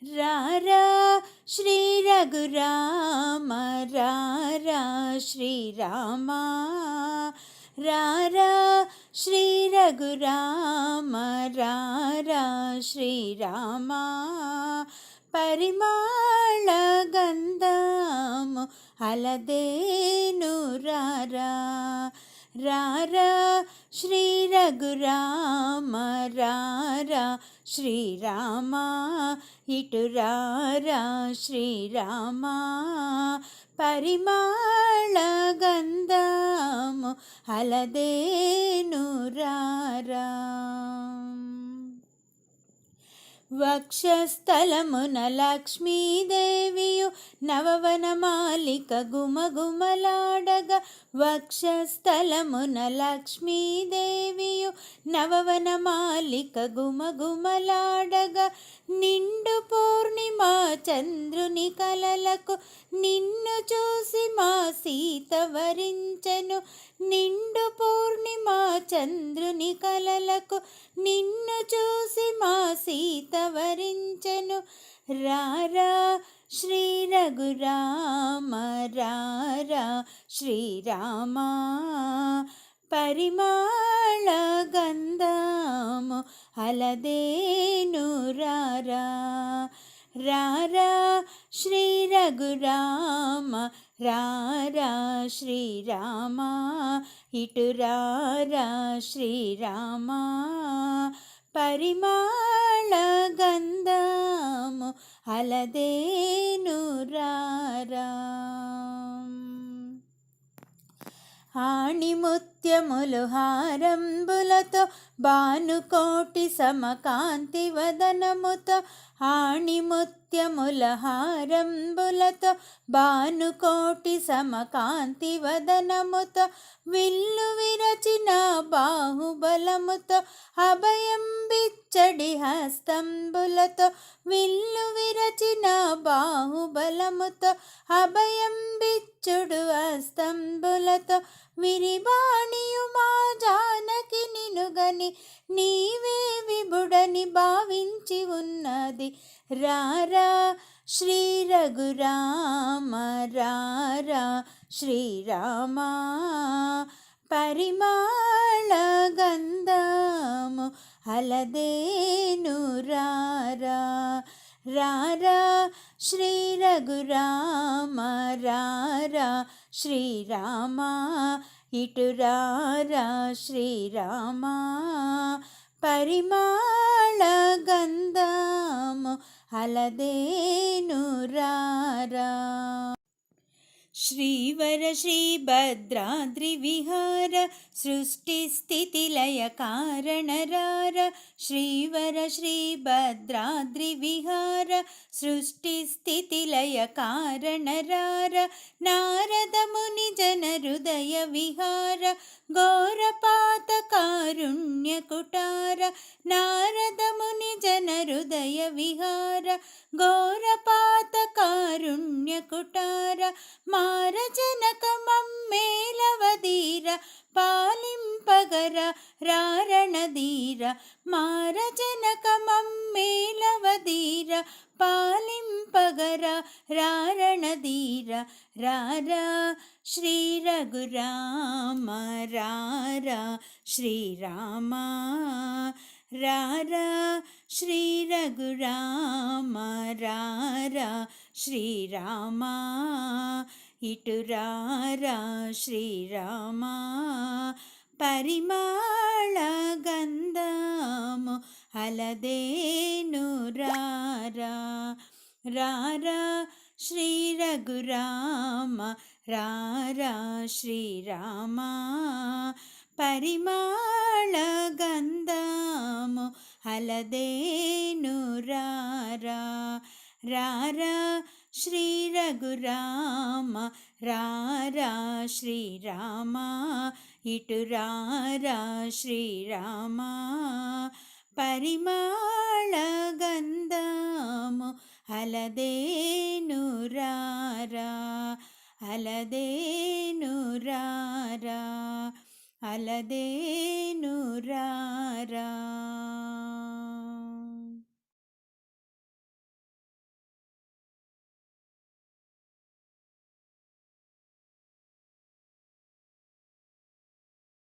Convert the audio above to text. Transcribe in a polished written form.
రారా శ్రీ రఘురామ రారా శ్రీరామ రారా శ్రీ రఘురామ రారా శ్రీరామ పరిమళ గంధము అలదేను రారా రారా శ్రీ రఘురామ రారా శ్రీరామ ఇటు రారా శ్రీరామ పరిమళ గంధము అలదేను రారా వక్షస్థలమున లక్ష్మీదేవియు నవవనమాలిక గుమగుమలాడగా వక్షస్థలమున లక్ష్మీదేవియు నవవనమాలిక గుమగుమలాడగా నిండు పూర్ణిమ చంద్రుని కలలకు నిన్ను చూసి మా సీత వరించెను నిండు పూర్ణిమ చంద్రుని కలలకు నిన్ను చూసి మా సీత వరించెను రారా శ్రీ రఘురామ రారా శ్రీరామ పరిమళ గంధము అలదేను రారా రారా శ్రీ రఘురామ రారా శ్రీరామ ఇటు రారా శ్రీరామ పరిమళ గంధము అలదేను రారా ఆణిముత్యములు హారంబులతో భానుకోటి సమకాంతి వదనముతో ఆణిముత్యముల హారంబులతో భానుకోటి సమకాంతి వదనముతో విల్లు విరచిన బాహుబలముతో అభయం బిచ్చడి హస్తంబులతో విల్లు విరచిన బాహుబలముతో అభయం బిచ్చుడు హస్తంబులతో విరిబాణియు మా జానకి నినుగని నీవే విభుడని భావించి ఉన్నది రారా శ్రీ రఘురామ రారా శ్రీరామ పరిమళ గంధము అలదేను రారా రారా శ్రీ రఘురామ రారా శ్రీరామ ఇటు రారా శ్రీరామ పరిమళ గంధము అలదేను రారా శ్రీవర శ్రీభద్రాద్రి విహార సృష్టి స్థితి లయ కారణ రార శ్రీవర శ్రీభద్రాద్రి విహార సృష్టి స్థితి లయ కారణ రార నారద ముని జన హృదయ విహార ఘోరపాత కారుణ్య కుటార నారద ముని జన హృదయ విహార ఘోరపాత కారుణ్య కుటార మారజనక మమ్మేలవదీర పాలింపగర రారణధీర మారజనక మమ్మేలవదీర పాలింపగర రారణధీర రారా శ్రీ రఘురామ రారా శ్రీరామ రారా శ్రీ రఘురామ రారా శ్రీరామ ఇటు రారా శ్రీరామ పరిమళ గంధము అలదేను రారా రారా శ్రీ రఘురామ రారా శ్రీరామ పరిమళ గంధము అలదేను రారా రారా శ్రీ రఘురామ రారా శ్రీరామ ఇటు రారా శ్రీరామ పరిమళ గంధము అలదేను రారా అలదేను రారా అలదేను రారా.